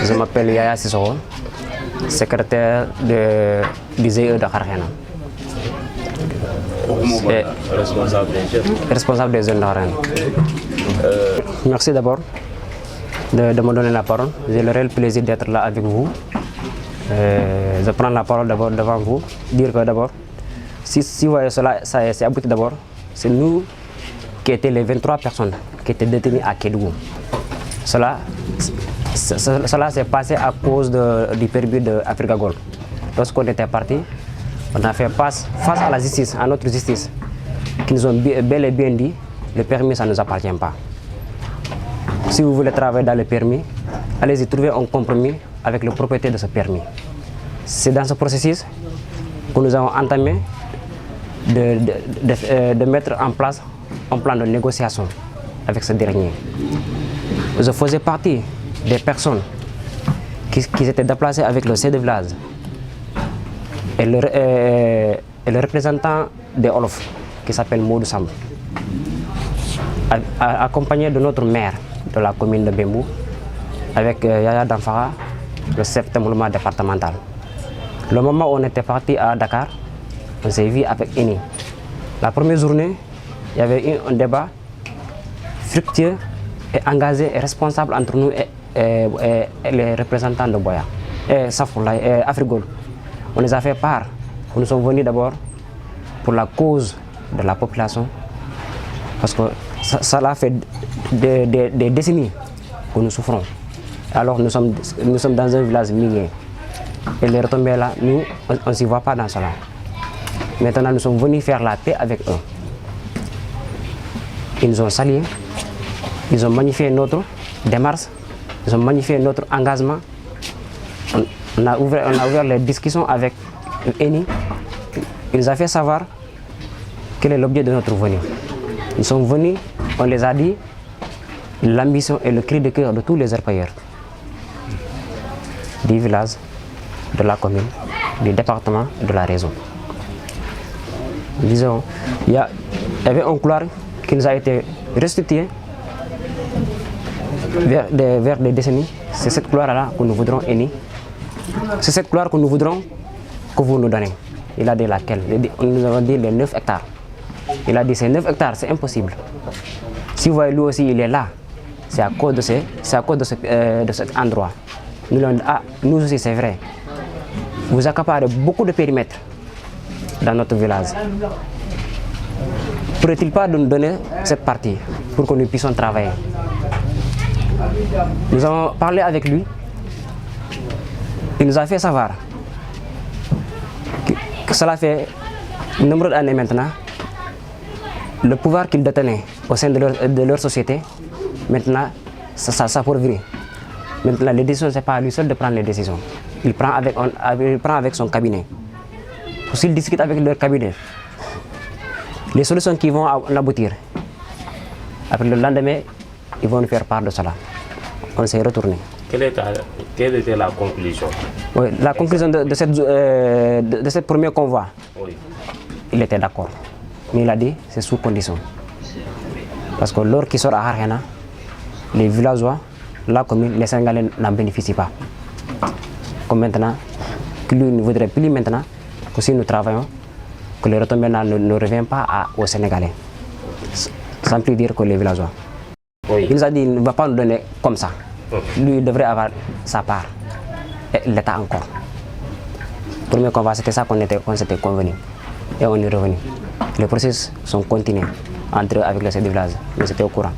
Je m'appelle Yaya Sissoko, secrétaire du GE de Kharkhena. Responsable des jeunes de Kharkhena. Merci d'abord de me donner la parole. J'ai le réel plaisir d'être là avec vous. Je prends la parole d'abord devant vous, dire que d'abord, si vous voyez cela, c'est abouti d'abord, c'est nous qui étions les 23 personnes qui étaient détenues à Kédougou. Cela s'est passé à cause du permis d'Africa Gold. Lorsqu'on était parti, on a fait face à la justice, à notre justice, qui nous ont bel et bien dit, le permis ça ne nous appartient pas. Si vous voulez travailler dans le permis, allez-y trouver un compromis avec le propriétaire de ce permis. C'est dans ce processus que nous avons entamé de mettre en place un plan de négociation avec ce dernier. Je faisais partie des personnes qui s'étaient déplacées avec le chef de village et le représentant des Olof qui s'appelle Modou Samb, accompagné de notre maire de la commune de Bembou avec Yaya Danfara, le chef de départemental. Le moment où on était parti à Dakar, on s'est vu avec Eni. La première journée, il y avait eu un débat fructueux et engagé et responsable entre nous et les représentants de Boya et Safoula et Afrigol. On les a fait part. Nous sommes venus d'abord pour la cause de la population parce que ça a fait des décennies que nous souffrons. Alors nous sommes dans un village minier et les retombées là, nous on ne s'y voit pas dans cela. Maintenant nous sommes venus faire la paix avec eux. Ils nous ont salués, ils ont magnifié notre démarche, ils ont magnifié notre engagement. On a ouvert les discussions avec Eni. Il nous a fait savoir quel est l'objet de notre venue. Ils sont venus, on les a dit, l'ambition et le cri de cœur de tous les orpailleurs du village, de la commune, du département, de la région. Disons, il y avait un couloir qui nous a été restitué vers des décennies. C'est cette couloir-là que nous voudrons Eni. C'est cette couloir que nous voudrons que vous nous donnez. Il a dit laquelle? Nous avons dit les 9 hectares. Il a dit ces 9 hectares, c'est impossible. Si vous voyez lui aussi, il est là. C'est à cause de cet endroit. Nous lui avons dit, ah, nous aussi c'est vrai. Vous accaparez beaucoup de périmètres dans notre village. Ne pourrait-il pas nous donner cette partie pour que nous puissions travailler? Nous avons parlé avec lui. Il nous a fait savoir que cela fait de nombreuses années maintenant. Le pouvoir qu'ils détenaient au sein de leur société, maintenant, ça pourvient. Maintenant, les décisions, ce n'est pas à lui seul de prendre les décisions. Il prend avec son cabinet. S'il discute avec leur cabinet, les solutions qui vont aboutir, après le lendemain, ils vont nous faire part de cela. On s'est retourné. Quelle était la conclusion? Oui, la conclusion de cette premier convoi, oui. Il était d'accord. Mais il a dit c'est sous condition. Parce que l'or qui sort à Kharkhena, les villageois, la commune, les Sénégalais n'en bénéficient pas. Comme maintenant, que lui ne voudrait plus maintenant que si nous travaillons, que le retombées ne revient pas aux Sénégalais. Sans plus dire que les villageois. Oui. Il nous a dit qu'il ne va pas nous donner comme ça. Lui, il devrait avoir sa part. Et l'État encore. Le premier convoi, c'était ça qu'on s'était convenu. Et on est revenu. Les processus sont continués entre eux avec le chef de village. Mais c'était au courant.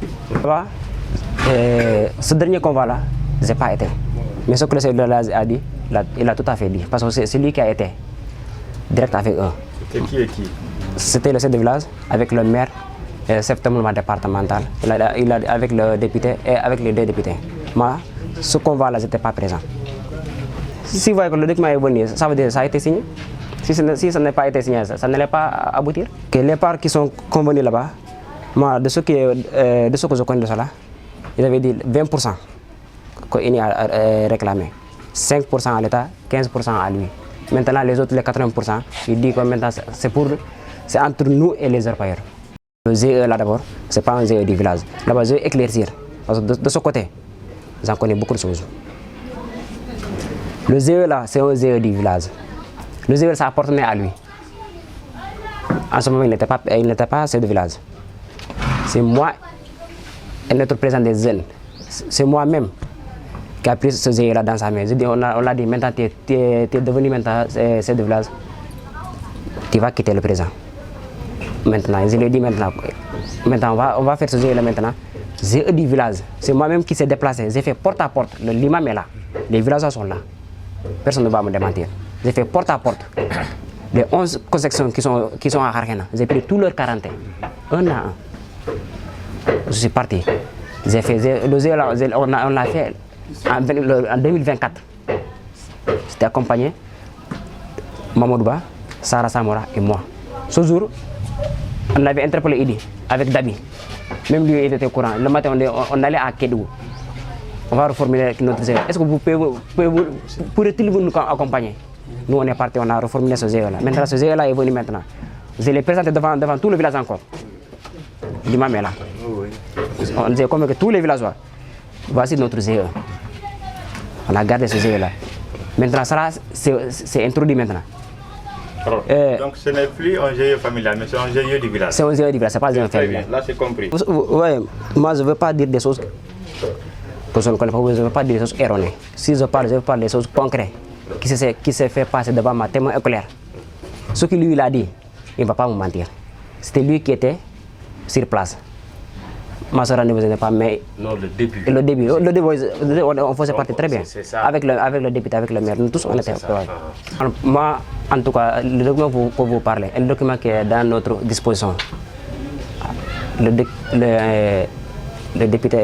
Ce dernier convoi-là, je n'ai pas été. Mais ce que le chef de village a dit, il a tout à fait dit. Parce que c'est lui qui a été direct avec eux. C'était qui et qui? C'était le chef de village avec le maire et le chef de départemental. Il a avec le député et avec les 2 députés. Moi, ce convoi-là, je n'étais pas présent. Si vous voyez que le document est venu, ça veut dire que ça a été signé. Si ça n'a pas été signé, ça n'allait pas aboutir. Que les parts qui sont convenues là-bas, moi, de ce que je connais de cela, ils avaient dit 20% qu'il a réclamé. 5% à l'État, 15% à lui. Maintenant, les autres, les 80%, il dit que maintenant, c'est entre nous et les orpailleurs. Le GE là d'abord, ce n'est pas un GE du village. Là-bas, je vais éclaircir. Parce que de ce côté, j'en connais beaucoup de choses. Le GE là, c'est un GE du village. Le GE, ça appartenait à lui. En ce moment, il n'était pas chef de village. C'est moi et notre président des jeunes. C'est moi-même qui a pris ce GE là dans sa main. Je dis, on l'a dit, maintenant tu es devenu maintenant chef de village. Tu vas quitter le président. Maintenant, je lui ai dit maintenant on va faire ce GE là maintenant. GE du village. C'est moi-même qui s'est déplacé. J'ai fait porte à porte. L'imam est là. Les villageois sont là. Personne ne va me démentir. J'ai fait porte à porte. Les 11 concessions qui sont à Harkena, j'ai pris tous leurs quarantaines, un à un. Je suis parti. J'ai fait, le GE là, on l'a fait en 2024. J'étais accompagné, Mamadou Ba, Sarah Samora et moi. Ce jour, on avait interpellé Idi avec Dabi. Même lui était au courant. Le matin, on allait à Kédougou. On va reformuler notre GE. Est-ce que vous pourrez-il nous accompagner? Nous, on est parti, on a reformulé ce GE là. Maintenant, ce GE là est venu maintenant. Je l'ai présenté devant tout le village encore. L'imam est là. On disait comme que tous les villageois, voici notre GE. On a gardé ce GE là. Maintenant, ça c'est introduit maintenant. Alors, donc ce n'est plus un GE familial, mais c'est un GE du village. C'est un GE du village, c'est pas un GE familial. Là, c'est compris. Oui, moi je ne veux pas dire des choses que je ne connais pas, je ne veux pas dire des choses erronées. Si je parle des choses concrètes qui s'est fait passer devant ma témoin éclair. Ce que lui il a dit, il ne va pas me mentir. C'était lui qui était sur place. Ma soeur ne vous aide pas, mais Non, le début. le début, on faisait partie très bien. Avec le député, avec le maire, nous tous on était. Alors, moi, en tout cas, le document pour vous parler, le document qui est dans notre disposition, le député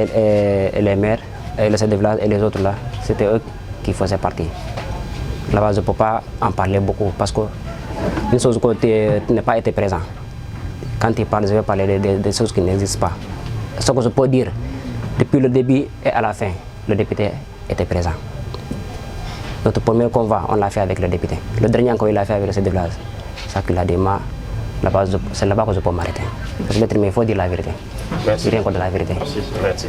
et les maires, et le chef de village et les autres là, c'était eux qui faisaient partie. Là-bas, je ne peux pas en parler beaucoup parce que une chose que tu n'as pas été présent. Quand tu parles, je vais parler des choses qui n'existent pas. Ce que je peux dire, depuis le début et à la fin, le député était présent. Notre premier convoi, on l'a fait avec le député. Le dernier encore, il l'a fait avec le chef de village. Ça qu'il a dit, c'est là-bas que je peux m'arrêter. Parce que l'être humain, il faut dire la vérité. Merci. Rien contre la vérité. Merci.